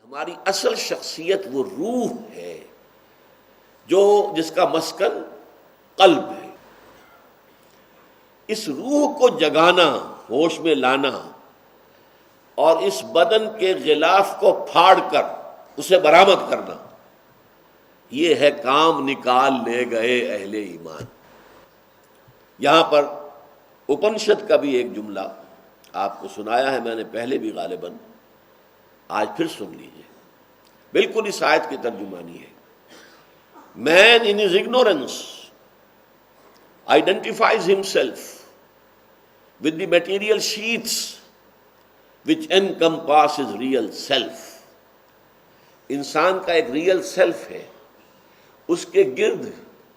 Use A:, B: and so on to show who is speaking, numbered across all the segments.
A: ہماری اصل شخصیت وہ روح ہے جس کا مسکن قلب ہے. اس روح کو جگانا، ہوش میں لانا اور اس بدن کے غلاف کو پھاڑ کر اسے برآمد کرنا، یہ ہے کام نکال لے گئے اہل ایمان. یہاں پر اپنشد کا بھی ایک جملہ آپ کو سنایا ہے میں نے پہلے بھی غالباً، آج پھر سن لیجئے، بالکل اس آیت کی ترجمانی ہے. Man in his ignorance identifies himself with the material sheets which encompass his real self. انسان کا ایک ریئل سیلف ہے، اس کے گرد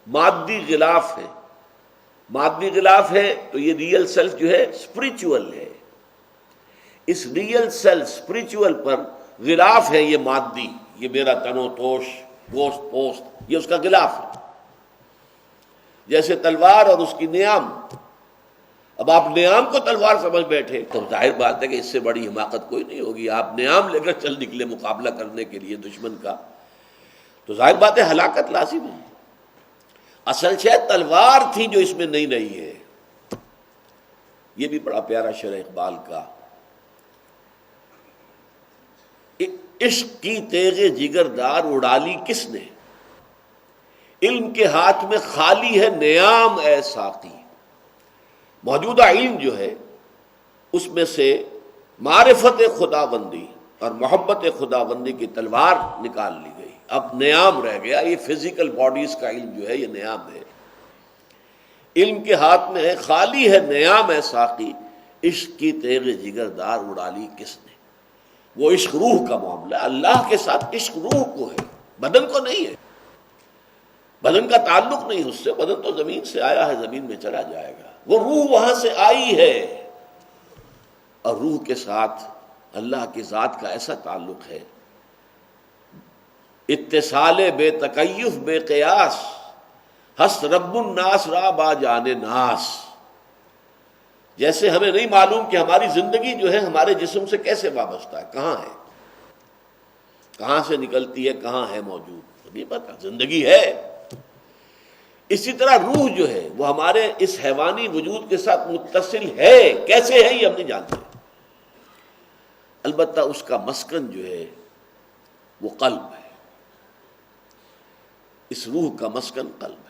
A: مادی غلاف ہے. مادی غلاف ہے تو یہ ریئل سیلف جو ہے اسپریچول ہے. اس ریئل سیلف اسپریچول پر غلاف ہے یہ مادی، یہ میرا تن و توش، گوشت پوست، یہ اس کا غلاف ہے. جیسے تلوار اور اس کی نیام. اب آپ نیام کو تلوار سمجھ بیٹھے تو ظاہر بات ہے کہ اس سے بڑی حماقت کوئی نہیں ہوگی. آپ نیام لے کر چل نکلے مقابلہ کرنے کے لیے دشمن کا، تو ظاہر بات ہے ہلاکت لازم ہے. اصل شاید تلوار تھی جو اس میں نہیں ہے. یہ بھی بڑا پیارا شعر اقبال کا. عشق کی تیغ جگردار اڑا لی کس نے، علم کے ہاتھ میں خالی ہے نیام اے ساقی. موجودہ علم جو ہے اس میں سے معرفت خدا بندی اور محبت خدا بندی کی تلوار نکال لی گئی. اب نیام رہ گیا. یہ فزیکل باڈیز کا علم جو ہے یہ نیام ہے. علم کے ہاتھ میں ہے خالی ہے نیام اے ساقی، عشق کی تیغ جگردار اڑا لی کس نے. وہ عشق روح کا معاملہ ہے. اللہ کے ساتھ عشق روح کو ہے، بدن کو نہیں ہے. بدن کا تعلق نہیں اس سے. بدن تو زمین سے آیا ہے، زمین میں چلا جائے گا. وہ روح وہاں سے آئی ہے، اور روح کے ساتھ اللہ کی ذات کا ایسا تعلق ہے، اتصال بے تکیف بے قیاس، ہست رب الناس را با جان ناس. جیسے ہمیں نہیں معلوم کہ ہماری زندگی جو ہے ہمارے جسم سے کیسے وابستہ ہے، کہاں ہے، کہاں سے نکلتی ہے، کہاں ہے موجود، نہیں پتا. زندگی ہے. اسی طرح روح جو ہے وہ ہمارے اس حیوانی وجود کے ساتھ متصل ہے. کیسے ہے یہ ہم نہیں جانتے. البتہ اس کا مسکن جو ہے وہ قلب ہے. اس روح کا مسکن قلب.